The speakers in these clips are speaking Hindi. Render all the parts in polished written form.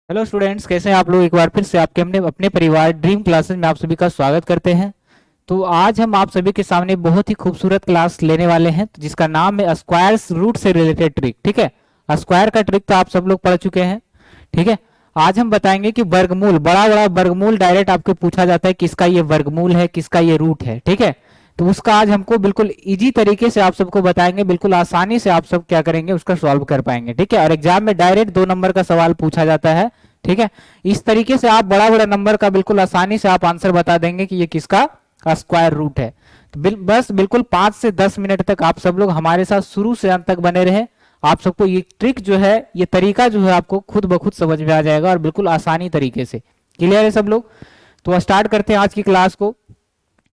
हेलो स्टूडेंट्स, कैसे हैं आप लोग। एक बार फिर से आपके अपने परिवार ड्रीम क्लासेस में आप सभी का स्वागत करते हैं। तो आज हम आप सभी के सामने बहुत ही खूबसूरत क्लास लेने वाले हैं, तो जिसका नाम है स्क्वायर्स रूट से रिलेटेड ट्रिक। ठीक है, स्क्वायर का ट्रिक तो आप सब लोग पढ़ चुके हैं। ठीक है, आज हम बताएंगे कि वर्गमूल, बड़ा बड़ा वर्गमूल डायरेक्ट आपको पूछा जाता है, किसका ये वर्गमूल है, किसका ये रूट है। ठीक है, तो उसका आज हमको बिल्कुल इजी तरीके से आप सबको बताएंगे, बिल्कुल आसानी से आप सब क्या करेंगे, उसका सॉल्व कर पाएंगे। ठीक है, और एग्जाम में डायरेक्ट 2 नंबर का सवाल पूछा जाता है। ठीक है, इस तरीके से आप बड़ा बड़ा नंबर का बिल्कुल आसानी से आप आंसर बता देंगे कि ये किसका स्क्वायर रूट है। तो बस बिल्कुल 5 से 10 मिनट तक आप सब लोग हमारे साथ शुरू से अंत तक बने रहे। आप सबको ये ट्रिक जो है, ये तरीका जो है, आपको खुद ब खुद समझ में आ जाएगा और बिल्कुल आसानी तरीके से। क्लियर है सब लोग? तो स्टार्ट करते हैं आज की क्लास को।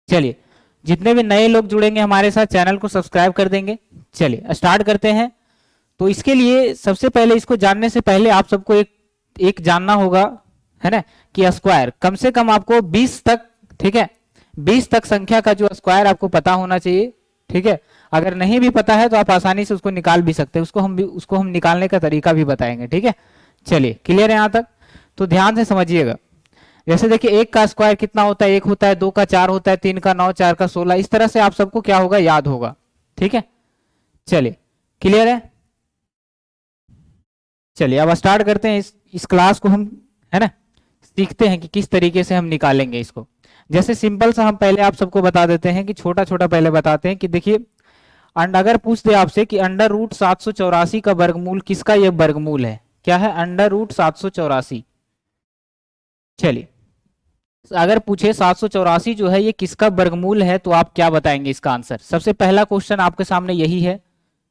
चलिए, जितने भी नए लोग जुड़ेंगे हमारे साथ, चैनल को सब्सक्राइब कर देंगे। चलिए स्टार्ट करते हैं। तो इसके लिए सबसे पहले, इसको जानने से पहले आप सबको एक एक जानना होगा, है ना, कि स्क्वायर कम से कम आपको 20 तक, ठीक है, 20 तक संख्या का जो स्क्वायर आपको पता होना चाहिए। ठीक है, अगर नहीं भी पता है तो आप आसानी से उसको निकाल भी सकते हैं, उसको हम निकालने का तरीका भी बताएंगे। ठीक है, चलिए क्लियर है यहां तक? तो ध्यान से समझिएगा। जैसे देखिए, 1 का स्क्वायर कितना होता है? 1 होता है, 2 का 4 होता है, 3 का 9, 4 का 16। इस तरह से आप सबको क्या होगा, याद होगा। ठीक है, चलिए क्लियर है। चलिए अब स्टार्ट करते हैं इस क्लास को हम, है ना, सीखते हैं कि किस तरीके से हम निकालेंगे इसको। जैसे सिंपल सा हम पहले आप सबको बता देते हैं कि छोटा छोटा पहले बताते हैं कि देखिए, अगर पूछ दे आपसे कि अंडर रूट 784 का वर्गमूल किसका ये वर्गमूल है, क्या है? Under root 784। चलिए, अगर पूछे 784 जो है ये किसका वर्गमूल है, तो आप क्या बताएंगे इसका आंसर? सबसे पहला क्वेश्चन आपके सामने यही है।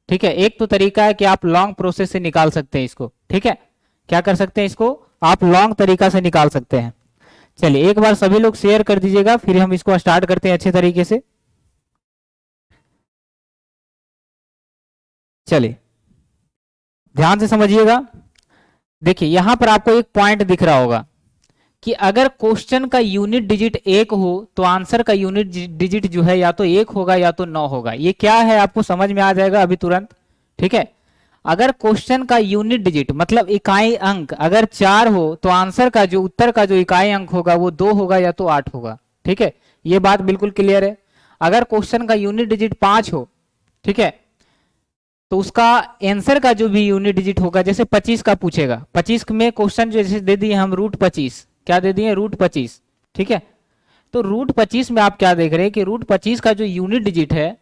ठीक है, एक तो तरीका है कि आप लॉन्ग प्रोसेस से निकाल सकते हैं इसको। ठीक है, क्या कर सकते हैं इसको? आप लॉन्ग तरीका से निकाल सकते हैं। चलिए एक बार सभी लोग शेयर कर दीजिएगा, फिर हम इसको स्टार्ट करते हैं अच्छे तरीके से। चलिए ध्यान से समझिएगा। देखिए यहां पर आपको एक पॉइंट दिख रहा होगा कि अगर क्वेश्चन का यूनिट डिजिट 1 हो तो आंसर का यूनिट डिजिट जो है या तो 1 होगा या तो 9 होगा। ये क्या है आपको समझ में आ जाएगा अभी तुरंत। ठीक है, अगर क्वेश्चन का यूनिट डिजिट मतलब इकाई अंक अगर 4 हो तो आंसर का जो उत्तर का जो इकाई अंक होगा वो 2 होगा या तो 8 होगा। ठीक है, ये बात बिल्कुल क्लियर है। अगर क्वेश्चन का यूनिट डिजिट 5 हो, ठीक है, तो उसका आंसर का जो भी यूनिट डिजिट होगा, जैसे 25 का पूछेगा, 25 में क्वेश्चन जो जैसे दे दिए हम रूट 25, क्या दे दिए? रूट 25। ठीक है, तो रूट 25 में आप क्या देख रहे हैं कि रूट 25 का जो यूनिट डिजिट है,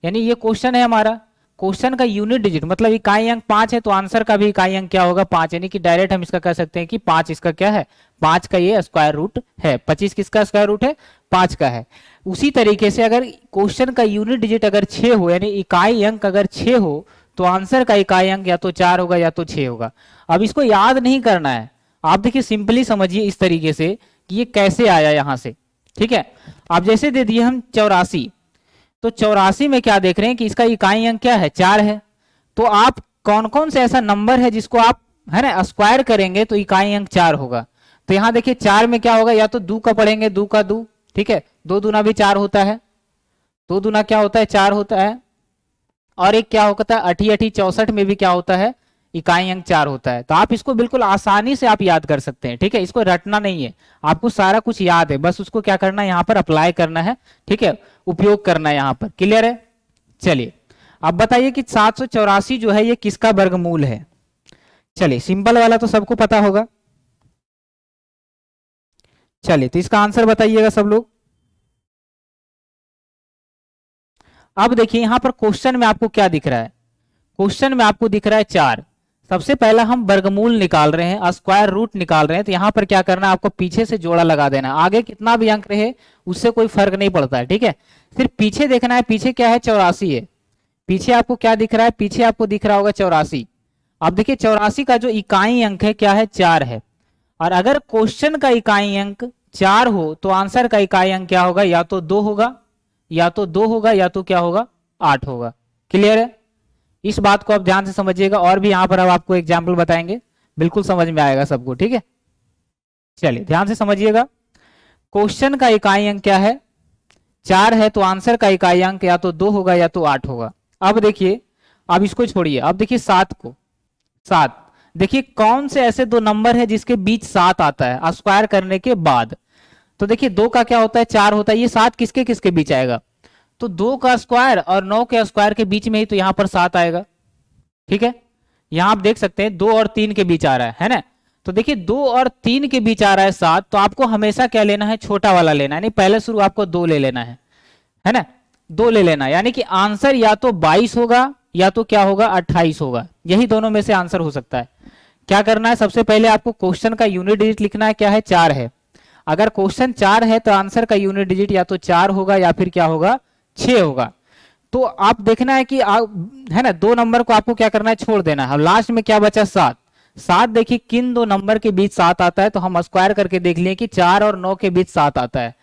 यानी ये क्वेश्चन है हमारा, क्वेश्चन का यूनिट डिजिट मतलब इकाई अंक 5 है, तो आंसर का भी इकाई अंक क्या होगा? 5। यानी कि डायरेक्ट हम इसका कह सकते हैं कि 5 इसका क्या है? 5 का ये स्क्वायर रूट है। 25 किसका स्क्वायर रूट है? 5 का है। उसी तरीके से अगर क्वेश्चन का यूनिट डिजिट अगर 6 हो, यानी इकाई अंक अगर 6 हो, तो आंसर का इकाई अंक या तो 4 होगा या तो 6 होगा। अब इसको याद नहीं करना है, आप देखिए सिंपली समझिए इस तरीके से कि ये कैसे आया यहां से। ठीक है, अब जैसे दे दिए हम 84, तो 84 में क्या देख रहे हैं कि इसका इकाई अंक क्या है? 4 है। तो आप कौन कौन से ऐसा नंबर है जिसको आप, है ना, स्क्वायर करेंगे तो इकाई अंक 4 होगा? तो यहां देखिए 4 में क्या होगा, या तो 2 का पढ़ेंगे, 2 का 2। ठीक है, 2 दूना भी 4 होता है, 2 दूना क्या होता है? 4 होता है। और एक क्या होता है, अठी अठी 64 में भी क्या होता है? इकाई अंक 4 होता है। तो आप इसको बिल्कुल आसानी से आप याद कर सकते हैं। ठीक है, इसको रटना नहीं है, आपको सारा कुछ याद है, बस उसको क्या करना है, यहाँ पर अप्लाई करना है। ठीक है, उपयोग करना है यहाँ पर। क्लियर है? चलिए अब बताइए कि 784 जो है ये किसका वर्गमूल है? चलिए सिंपल वाला तो सबको पता होगा। चलिए तो इसका आंसर बताइएगा सब लोग। अब देखिए यहां पर क्वेश्चन में आपको क्या दिख रहा है? क्वेश्चन में आपको दिख रहा है 4। सबसे पहला हम वर्गमूल निकाल रहे हैं, स्क्वायर रूट निकाल रहे हैं, तो यहां पर क्या करना है, आपको पीछे से जोड़ा लगा देना। आगे कितना भी अंक रहे उससे कोई फर्क नहीं पड़ता है। ठीक है, सिर्फ पीछे देखना है, पीछे क्या है? 84 है। पीछे आपको क्या दिख रहा है? पीछे आपको दिख रहा होगा 84। अब देखिए 84 का जो इकाई अंक है क्या है? 4 है। और अगर क्वेश्चन का इकाई अंक 4 हो तो आंसर का इकाई अंक क्या होगा? या तो 2 होगा, या तो 2 होगा, या तो क्या होगा? 8 होगा। क्लियर है? इस बात को आप ध्यान से समझिएगा, और भी यहां पर अब आपको एग्जाम्पल बताएंगे, बिल्कुल समझ में आएगा सबको। ठीक है, चलिए ध्यान से समझिएगा। क्वेश्चन का इकाई अंक क्या है? 4 है, तो आंसर का इकाई अंक या तो 2 होगा या तो 8 होगा। अब देखिए, अब इसको छोड़िए, अब देखिए 7 को। 7 देखिए कौन से ऐसे दो नंबर है जिसके बीच 7 आता है स्क्वायर करने के बाद। तो देखिए 2 का क्या होता है 4 होता है, ये 7 किसके किसके बीच आएगा, तो 2 का स्क्वायर और 9 के स्क्वायर के बीच में ही तो यहां पर 7 आएगा। ठीक है, यहां आप देख सकते हैं 2 और 3 के बीच आ रहा है ना। तो देखिए 2 और 3 के बीच आ रहा है 7, तो आपको हमेशा क्या लेना है, छोटा वाला लेना है, यानी पहले शुरू आपको 2 ले लेना है ना, 2 ले लेना, यानी कि आंसर या तो 22 होगा या तो क्या होगा 28 होगा, यही दोनों में से आंसर हो सकता है। क्या करना है, सबसे पहले आपको क्वेश्चन का यूनिट डिजिट लिखना है, क्या है 4 है। अगर क्वेश्चन 4 है तो आंसर का यूनिट डिजिट या तो 4 होगा या फिर क्या होगा 6 होगा। तो आप देखना है कि है ना 2 नंबर को आपको क्या करना है, छोड़ देना है। लास्ट में क्या बचा 7। 7 देखिए किन दो नंबर के बीच 7 आता है, तो हम स्क्वायर करके देख लिए कि 4 और 9 के बीच 7 आता है।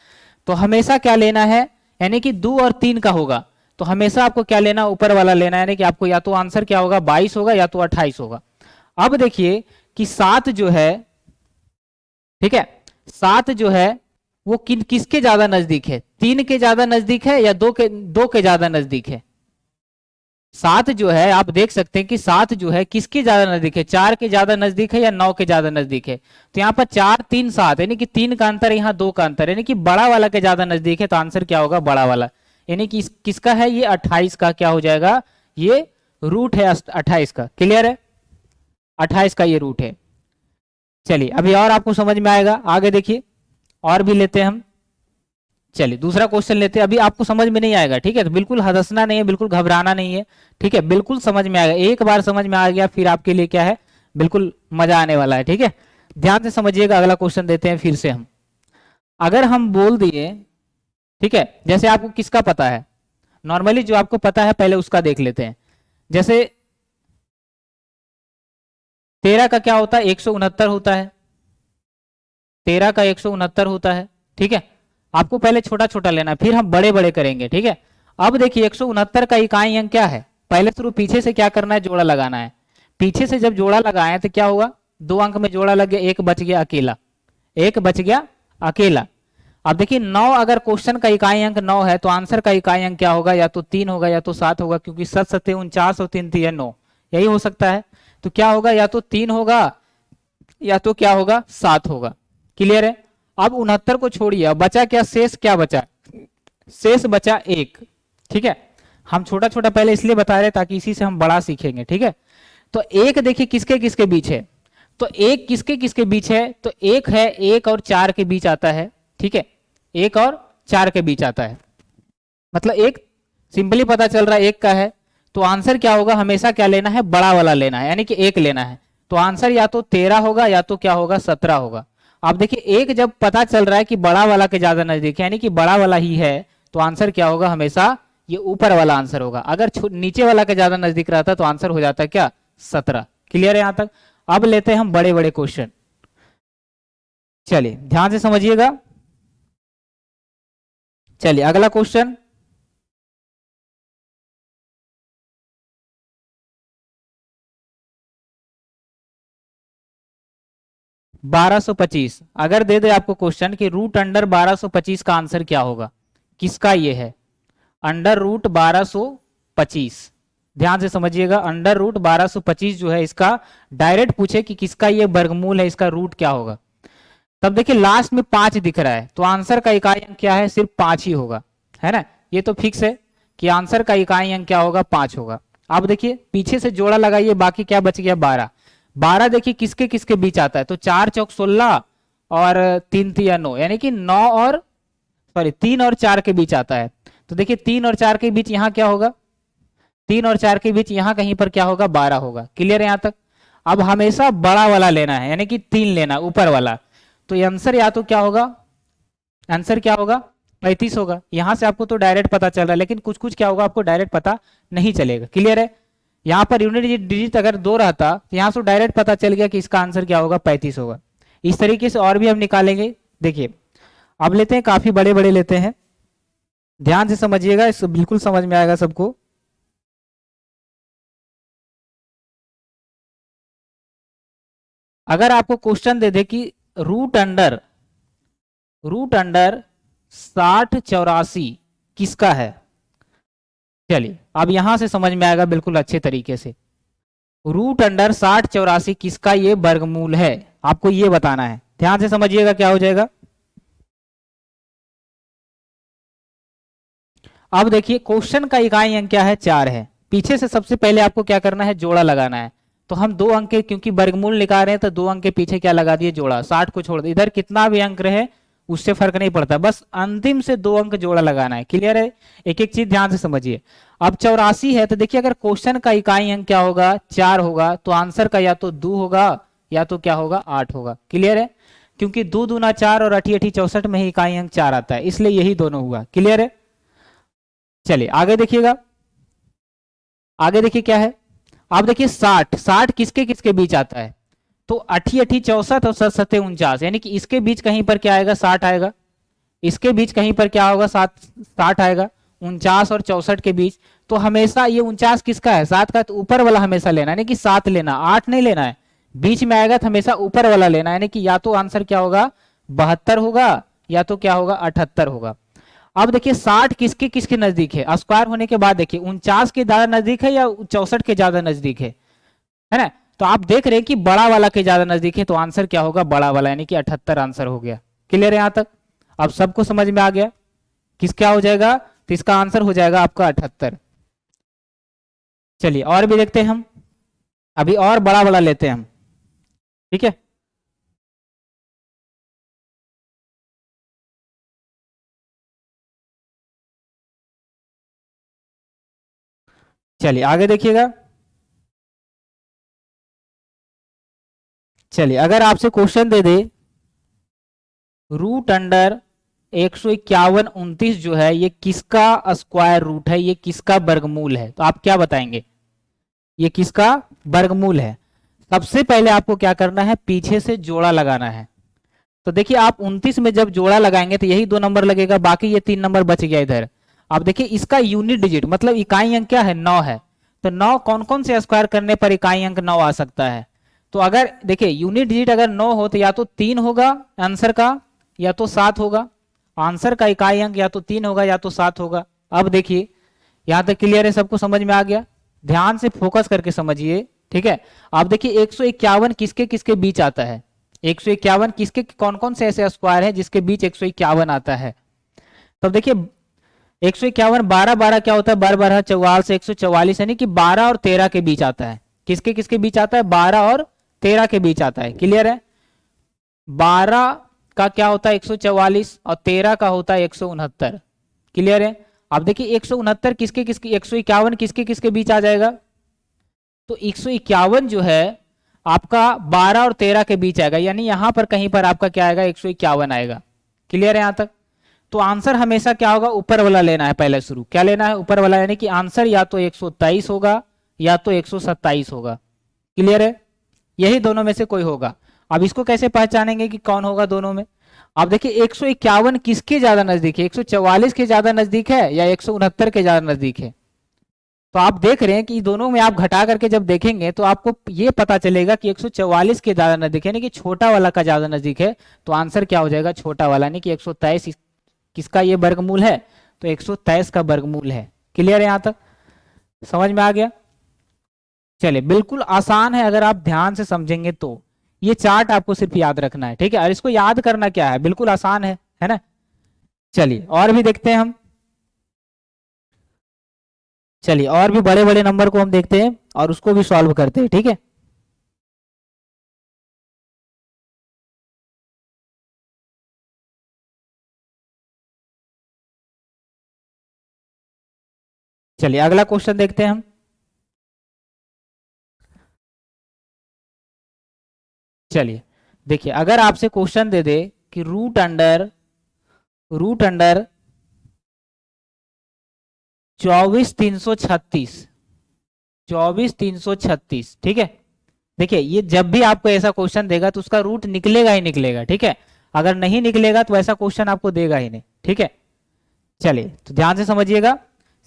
तो हमेशा क्या लेना है, यानी कि 2 और 3 का होगा, तो हमेशा आपको क्या लेना, ऊपर वाला लेना है, यानी कि आपको या तो आंसर क्या होगा 22 होगा या तो 28 होगा। अब देखिए कि 7 जो है, ठीक है, 7 जो है वो किसके ज्यादा नजदीक है, 3 के ज्यादा नजदीक है या 2 के ज्यादा नजदीक है। 7 जो है आप देख सकते हैं कि 7 जो है किसके ज्यादा नजदीक है, 4 के ज्यादा नजदीक है या 9 के ज्यादा नजदीक है। तो यहाँ पर 4 3 7 यानी कि 3 का अंतर, यहाँ 2 का अंतर, यानी कि बड़ा वाला के ज्यादा नजदीक है, तो आंसर क्या होगा बड़ा वाला, यानी कि किसका है ये 28 का क्या हो जाएगा, ये रूट है 28 का। क्लियर है, 28 का ये रूट है। चलिए अभी और आपको समझ में आएगा, आगे देखिए और भी लेते हैं हम। चलिए दूसरा क्वेश्चन लेते हैं, अभी आपको समझ में नहीं आएगा, ठीक है, तो बिल्कुल हंसना नहीं है, बिल्कुल घबराना नहीं है, ठीक है, बिल्कुल समझ में आएगा। एक बार समझ में आ गया फिर आपके लिए क्या है, बिल्कुल मजा आने वाला है। ठीक है, ध्यान से समझिएगा, अगला क्वेश्चन देते हैं फिर से हम। अगर हम बोल दिए, ठीक है, जैसे आपको किसका पता है, नॉर्मली जो आपको पता है पहले उसका देख लेते हैं। जैसे 13 का क्या होता है 169 होता है, 13 का 169 होता है। ठीक है, आपको पहले छोटा छोटा लेना है, फिर हम बड़े बड़े करेंगे। ठीक है, अब देखिए 169 का इकाई अंक क्या है, पहले शुरू पीछे से क्या करना है, जोड़ा लगाना है। पीछे से जब जोड़ा लगाए तो क्या होगा, 2 अंक में जोड़ा लग गया, एक बच गया अकेला, एक बच गया अकेला। अब देखिए 9, अगर क्वेश्चन का इकाई अंक 9 है तो आंसर का इकाई अंक क्या होगा, या तो 3 होगा या तो 7 होगा, क्योंकि 7 7 49 और 3 3 9, यही हो सकता है। तो क्या होगा, या तो 3 होगा या तो क्या होगा 7 होगा। क्लियर है, अब 69 को छोड़िए, अब बचा क्या, शेष क्या बचा, शेष बचा 1। ठीक है, हम छोटा छोटा पहले इसलिए बता रहे ताकि इसी से हम बड़ा सीखेंगे। ठीक है, तो 1 देखिए किसके किसके बीच है, तो 1 किसके किसके बीच है, तो 1 है 1 और 4 के बीच आता है। ठीक है, 1 और 4 के बीच आता है, मतलब एक सिंपली पता चल रहा है 1 का है, तो आंसर क्या होगा, हमेशा क्या लेना है, बड़ा वाला लेना है, यानी कि 1 लेना है। तो आंसर या तो 13 होगा या तो क्या होगा 17 होगा। आप देखिए 1 जब पता चल रहा है कि बड़ा वाला के ज्यादा नजदीक है, यानी कि बड़ा वाला ही है, तो आंसर क्या होगा, हमेशा ये ऊपर वाला आंसर होगा। अगर नीचे वाला के ज्यादा नजदीक रहता तो आंसर हो जाता क्या 17। क्लियर है यहां तक। अब लेते हैं हम बड़े बड़े क्वेश्चन, चलिए ध्यान से समझिएगा। चलिए अगला क्वेश्चन, बारह सौ पच्चीस। अगर दे दे आपको क्वेश्चन कि रूट अंडर 1225 का आंसर क्या होगा, किसका ये है, अंडर रूट 1225। ध्यान से समझिएगा, अंडर रूट 1225 जो है इसका डायरेक्ट पूछे कि किसका ये वर्गमूल है, इसका रूट क्या होगा, तब देखिए लास्ट में 5 दिख रहा है, तो आंसर का इकाई अंक क्या है, सिर्फ 5 ही होगा, है ना, ये तो फिक्स है कि आंसर का इकाई अंक क्या होगा 5 होगा। अब देखिए पीछे से जोड़ा लगाइए, बाकी क्या बच गया 12। 12 देखिए किसके किसके बीच आता है, तो 4 चौक 16 और 3 3 9, यानी कि 9 और 3 और 4 के बीच आता है। तो देखिए 3 और 4 के बीच यहाँ क्या होगा, 3 और 4 के बीच यहाँ कहीं पर क्या होगा 12 होगा। क्लियर है यहाँ तक। अब हमेशा बड़ा वाला लेना है, यानी कि 3 लेना ऊपर वाला, तो आंसर या तो क्या होगा, आंसर क्या होगा 35 होगा। यहां से आपको तो डायरेक्ट पता चल रहा है, लेकिन कुछ कुछ क्या होगा आपको डायरेक्ट पता नहीं चलेगा। क्लियर है, यहाँ पर यूनिट डिजिट अगर 2 रहता तो यहाँ से डायरेक्ट पता चल गया कि इसका आंसर क्या होगा 35 होगा। इस तरीके से और भी हम निकालेंगे। देखिए अब लेते हैं, काफी बड़े बड़े लेते हैं, ध्यान से समझिएगा, इसको बिल्कुल समझ में आएगा सबको। अगर आपको क्वेश्चन दे दे कि रूट अंडर 60 84 किसका है, चलिए अब यहां से समझ में आएगा बिल्कुल अच्छे तरीके से। रूट अंडर 6084 किसका ये वर्गमूल है, आपको ये बताना है। ध्यान से समझिएगा क्या हो जाएगा। अब देखिए क्वेश्चन का इकाई अंक क्या है, 4 है। पीछे से सबसे पहले आपको क्या करना है, जोड़ा लगाना है। तो हम 2 अंक के, क्योंकि वर्गमूल निकाल रहे हैं तो 2 अंक के पीछे क्या लगा दिए, जोड़ा। 60 को छोड़ दे, इधर कितना भी अंक रहे उससे फर्क नहीं पड़ता, बस अंतिम से 2 अंक जोड़ा लगाना है। क्लियर है, एक एक चीज ध्यान से समझिए। अब 84 है तो देखिए अगर क्वेश्चन का इकाई अंक क्या होगा, 4 होगा, तो आंसर का या तो 2 होगा या तो क्या होगा, 8 होगा। क्लियर है, क्योंकि 2 दूना 4 और 8 8 64 में ही इकाई अंक 4 आता है, इसलिए यही दोनों हुआ। क्लियर है, चलिए आगे देखिएगा। आगे देखिए क्या है, आप देखिए 60 60 किसके किसके बीच आता है, तो 8 8 64 और 7 7 49, यानी कि इसके बीच कहीं पर क्या आएगा, 60 आएगा। इसके बीच कहीं पर क्या होगा, 60 आएगा। 49 और 64 के बीच, तो हमेशा ये 49 किसका है, 7 का, तो ऊपर वाला हमेशा लेना, यानी कि 7 लेना, 8 नहीं लेना है। बीच में आएगा तो हमेशा ऊपर वाला लेना, यानी कि या तो आंसर क्या होगा, 72 होगा या तो क्या होगा, 78 होगा। अब देखिए 60 किसके किसके नजदीक है, स्क्वायर होने के बाद देखिए 49 के ज्यादा नजदीक है या 64 के ज्यादा नजदीक है ना। तो आप देख रहे हैं कि बड़ा वाला के ज्यादा नजदीक है, तो आंसर क्या होगा, बड़ा वाला, यानी कि 78 आंसर हो गया। क्लियर है यहां तक, अब सबको समझ में आ गया किस क्या हो जाएगा, तो इसका आंसर हो जाएगा आपका 78। चलिए और भी देखते हैं हम, अभी और बड़ा बड़ा लेते हैं हम, ठीक है। चलिए आगे देखिएगा। चलिए अगर आपसे क्वेश्चन दे दे रूट अंडर 151 जो है ये किसका स्क्वायर रूट है, ये किसका वर्गमूल है, तो आप क्या बताएंगे, ये किसका वर्गमूल है। सबसे पहले आपको क्या करना है, पीछे से जोड़ा लगाना है। तो देखिए आप 29 में जब जोड़ा लगाएंगे तो यही 2 नंबर लगेगा, बाकी ये 3 नंबर बच गया इधर। अब देखिए इसका यूनिट डिजिट मतलब इकाई अंक क्या है, 9 है। तो 9 कौन कौन से स्क्वायर करने पर इकाई अंक 9 आ सकता है, तो अगर देखिए यूनिट डिजिट अगर 9 हो तो या तो 3 होगा आंसर का, या तो 7 होगा। आंसर का इकाई अंक या तो 3 होगा या तो 7 होगा। अब देखिए यहां तक क्लियर है, सबको समझ में आ गया, ध्यान से फोकस करके समझिए, ठीक है। आप देखिए 151 किसके किसके बीच आता है, 151 किसके कौन कौन से ऐसे स्क्वायर है जिसके बीच 151 आता है। तब देखिए 151 12 12 क्या होता है, 12 12 44 144, यानी कि 12 और 13 के बीच आता है। किसके किसके बीच आता है, 12 और 13 के बीच आता है। क्लियर है, 12 का क्या होता है 144 और 13 का होता है 169। क्लियर है, अब देखिए 169 किसके किसके, 151 किसके किसके बीच आ जाएगा, तो 151 जो है आपका 12 और 13 के बीच आएगा, यानी यहां पर कहीं पर आपका क्या आएगा, 151 आएगा। क्लियर है यहां तक, तो आंसर हमेशा क्या होगा, ऊपर वाला लेना है पहले शुरू, क्या लेना है, ऊपर वाला, यानी कि आंसर या तो 123 होगा या तो 127 होगा। क्लियर है, यही दोनों में से कोई होगा। अब इसको कैसे पहचानेंगे कि कौन होगा दोनों में, अब देखिए 151 किसके ज्यादा नजदीक है, 144 के ज्यादा नजदीक है या 169 के ज्यादा नजदीक है। तो आप देख रहे हैं कि दोनों में आप घटा करके जब देखेंगे तो आपको ये पता चलेगा कि 144 के ज्यादा नजदीक है, यानी कि छोटा वाला का ज्यादा नजदीक है, तो आंसर क्या हो जाएगा, छोटा वाला, यानी कि 123 किसका ये वर्गमूल है, तो 123 का वर्गमूल है। क्लियर है यहां तक, समझ में आ गया। चलिए बिल्कुल आसान है, अगर आप ध्यान से समझेंगे तो ये चार्ट आपको सिर्फ याद रखना है, ठीक है, और इसको याद करना क्या है, बिल्कुल आसान है ना। चलिए और भी देखते हैं हम, चलिए और भी बड़े बड़े नंबर को हम देखते हैं और उसको भी सॉल्व करते हैं, ठीक है। चलिए अगला क्वेश्चन देखते हैं हम। चलिए देखिए अगर आपसे क्वेश्चन दे दे कि रूट अंडर 24 336 ठीक है। देखिए ये जब भी आपको ऐसा क्वेश्चन देगा तो उसका रूट निकलेगा ही निकलेगा, ठीक है, अगर नहीं निकलेगा तो ऐसा क्वेश्चन आपको देगा ही नहीं, ठीक है। चलिए तो ध्यान से समझिएगा,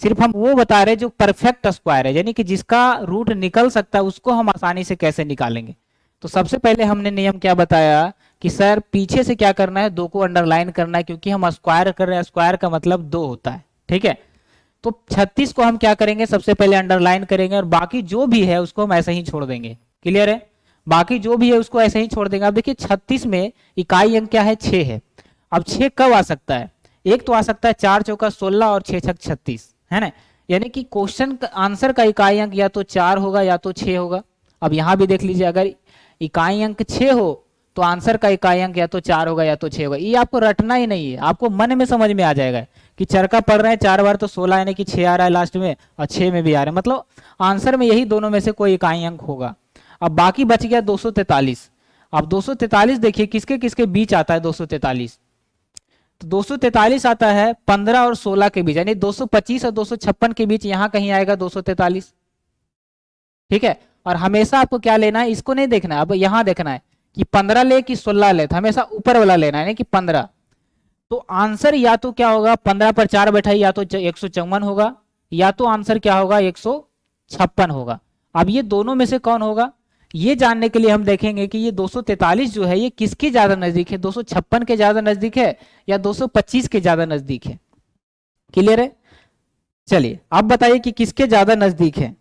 सिर्फ हम वो बता रहे जो परफेक्ट स्क्वायर है, यानी कि जिसका रूट निकल सकता है उसको हम आसानी से कैसे निकालेंगे। तो सबसे पहले हमने नियम क्या बताया कि सर पीछे से क्या करना है, 2 को अंडरलाइन करना है, क्योंकि हम स्क्वायर कर रहे हैं, स्क्वायर का मतलब 2 होता है, ठीक है। तो 36 को हम क्या करेंगे, सबसे पहले अंडरलाइन करेंगे और बाकी जो भी है उसको हम ऐसे ही छोड़ देंगे। क्लियर है, बाकी जो भी है उसको ऐसे ही छोड़ देंगे। अब देखिए 36 में इकाई अंक क्या है, 6 है। अब 6 कब आ सकता है, एक तो आ सकता है 4 चौका 16 और 6 छक 36, है ना। यानी कि क्वेश्चन का आंसर का इकाई अंक या तो 4 होगा या तो 6 होगा। अब यहां भी देख लीजिए, अगर इकाई अंक 6 हो तो आंसर का इकाई अंक या तो 4 होगा या तो 6 होगा। ये आपको रटना ही नहीं है, आपको मन में समझ में आ जाएगा कि चरका पढ़ रहे हैं 4 बार तो 16 यानी कि 6 आ रहा है लास्ट में और 6 में भी आ रहा है, मतलब आंसर में यही दोनों में से कोई इकाई अंक होगा। अब बाकी बच गया 243। अब 243 देखिए किसके किसके बीच आता है 243, तो 243 आता है 15 और 16 के बीच, यानी 225 और 256 के बीच यहां कहीं आएगा 243। ठीक है, और हमेशा आपको क्या लेना है, इसको नहीं देखना है, अब यहां देखना है कि 15 ले कि 16 ले, तो हमेशा ऊपर वाला लेना है, यानी कि 15। तो आंसर या तो क्या होगा, 15 पर 4 बैठाई या तो 154 होगा, या तो आंसर क्या होगा 156 होगा। अब ये दोनों में से कौन होगा, ये जानने के लिए हम देखेंगे कि ये 243 जो है ये किसके ज्यादा नजदीक है, 256 के ज्यादा नजदीक है या 225 के ज्यादा नजदीक है। क्लियर है, चलिए आप बताइए कि किसके ज्यादा नजदीक है।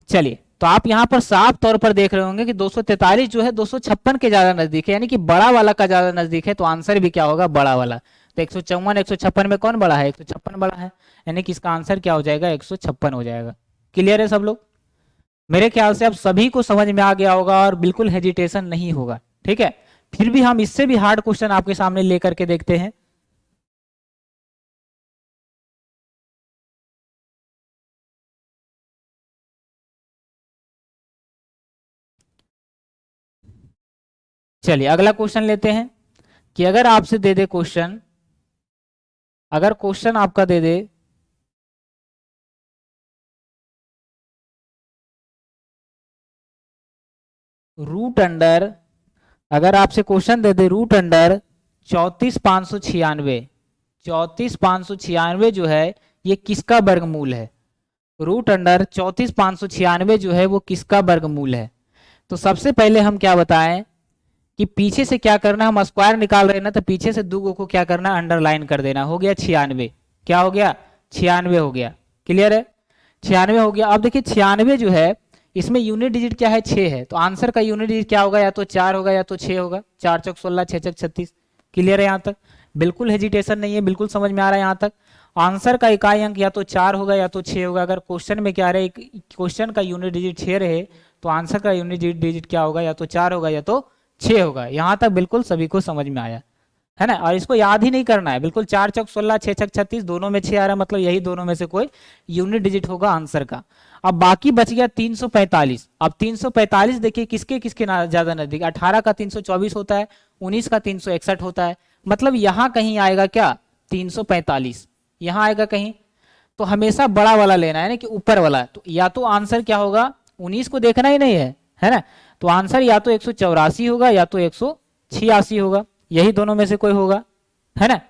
चलिए, तो आप यहां पर साफ तौर पर देख रहे होंगे कि 243 जो है 256 के ज्यादा नजदीक है, यानी कि बड़ा वाला का ज्यादा नजदीक है, तो आंसर भी क्या होगा, बड़ा वाला। तो 154 156 में कौन बड़ा है, 156 बड़ा है, यानी कि इसका आंसर क्या हो जाएगा, 156 हो जाएगा। क्लियर है सब लोग, मेरे ख्याल से अब सभी को समझ में आ गया होगा और बिल्कुल हेजिटेशन नहीं होगा। ठीक है, फिर भी हम इससे भी हार्ड क्वेश्चन आपके सामने लेकर के देखते हैं। चलिए अगला क्वेश्चन लेते हैं कि अगर आपसे दे दे क्वेश्चन, अगर क्वेश्चन आपका दे दे रूट अंडर, अगर आपसे क्वेश्चन दे दे रूट अंडर 34,596, 34,596 जो है ये किसका वर्गमूल है, रूट अंडर 34,596 जो है वो किसका वर्गमूल है। तो सबसे पहले हम क्या बताएं कि पीछे से क्या करना है, हम स्क्वायर निकाल रहे हैं ना, तो पीछे से दो को क्या करना है, अंडरलाइन कर देना। हो गया 96, क्या हो गया 96 हो गया। क्लियर है, 96 हो गया। अब देखिए 96 जो है इसमें यूनिट डिजिट क्या है, 6 है, तो आंसर का यूनिट डिजिट क्या होगा, या तो 4 होगा या तो 6 होगा। 4 चौक 16, 6 चौक 36। क्लियर है, यहाँ तक बिल्कुल हेजिटेशन नहीं है, बिल्कुल समझ में आ रहा है यहाँ तक। आंसर का इकाई अंक या तो 4 होगा या तो 6 होगा। अगर क्वेश्चन में क्या रहे, क्वेश्चन का यूनिट डिजिट 6 रहे तो आंसर का यूनिट डिजिट क्या होगा, या तो 4 होगा या तो 6 होगा। यहां तक बिल्कुल सभी को समझ में आया है ना, और इसको याद ही नहीं करना है, बिल्कुल 4 चौक 16, 6 छक 36 दोनों में 6 आ रहा है, मतलब यही दोनों में से कोई यूनिट डिजिट होगा आंसर का। अब बाकी बच गया 345। अब 345 देखिए किसके किसके ज्यादा नजदीक, 18 का 324 होता है, 19 का 361 होता है, मतलब यहां कहीं आएगा क्या 345, यहां आएगा कहीं। तो हमेशा बड़ा वाला लेना है ना कि ऊपर वाला, तो या तो आंसर क्या होगा, 19 को देखना ही नहीं है ना, तो आंसर या तो 184 होगा या तो 186 होगा, यही दोनों में से कोई होगा, है ना।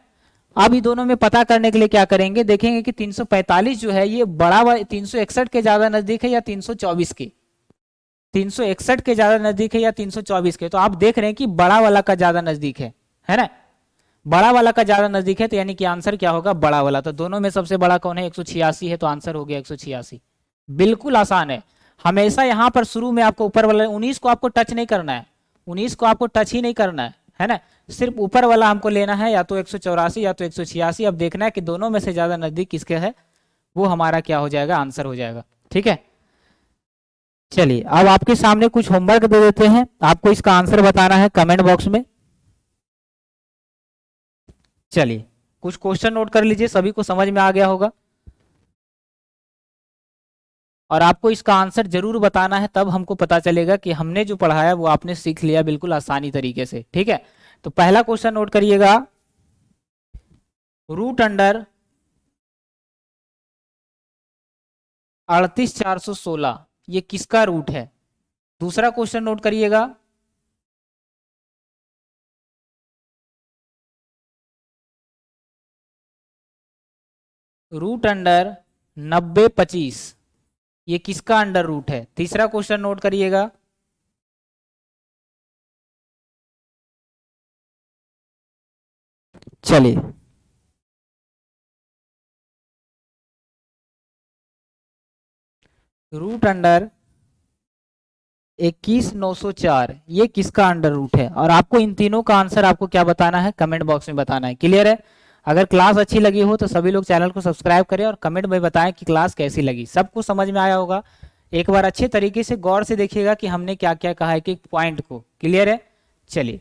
अब ये दोनों में पता करने के लिए क्या करेंगे, देखेंगे कि 345 जो है ये बड़ा वाला 361 के ज्यादा नजदीक है या 324 के, 361 के ज्यादा नजदीक है या 324 के। तो आप देख रहे हैं कि बड़ा वाला का ज्यादा नजदीक है ना, बड़ा वाला का ज्यादा नजदीक है, तो यानी कि आंसर क्या होगा, बड़ा वाला। तो दोनों में सबसे बड़ा कौन है, 186 है, तो आंसर हो गया 186। बिल्कुल आसान है, हमेशा यहां पर शुरू में आपको ऊपर वाला 19 को आपको टच नहीं करना है, 19 को आपको टच ही नहीं करना है ना, सिर्फ ऊपर वाला हमको लेना है, या तो 184 या तो 186। अब देखना है कि दोनों में से ज्यादा नजदीक किसके है, वो हमारा क्या हो जाएगा, आंसर हो जाएगा। ठीक है, चलिए अब आपके सामने कुछ होमवर्क दे देते हैं, आपको इसका आंसर बताना है कमेंट बॉक्स में। चलिए कुछ क्वेश्चन नोट कर लीजिए, सभी को समझ में आ गया होगा, और आपको इसका आंसर जरूर बताना है, तब हमको पता चलेगा कि हमने जो पढ़ाया वो आपने सीख लिया बिल्कुल आसानी तरीके से। ठीक है, तो पहला क्वेश्चन नोट करिएगा, रूट अंडर 38,416 ये किसका रूट है। दूसरा क्वेश्चन नोट करिएगा, रूट अंडर 9025 ये किसका अंडर रूट है। तीसरा क्वेश्चन नोट करिएगा, चलिए रूट अंडर 21,904 ये किसका अंडर रूट है, और आपको इन तीनों का आंसर आपको क्या बताना है, कमेंट बॉक्स में बताना है। क्लियर है? अगर क्लास अच्छी लगी हो तो सभी लोग चैनल को सब्सक्राइब करें और कमेंट में बताएं कि क्लास कैसी लगी। सबको समझ में आया होगा? एक बार अच्छे तरीके से गौर से देखिएगा कि हमने क्या क्या कहा है कि पॉइंट को। क्लियर है? चलिए।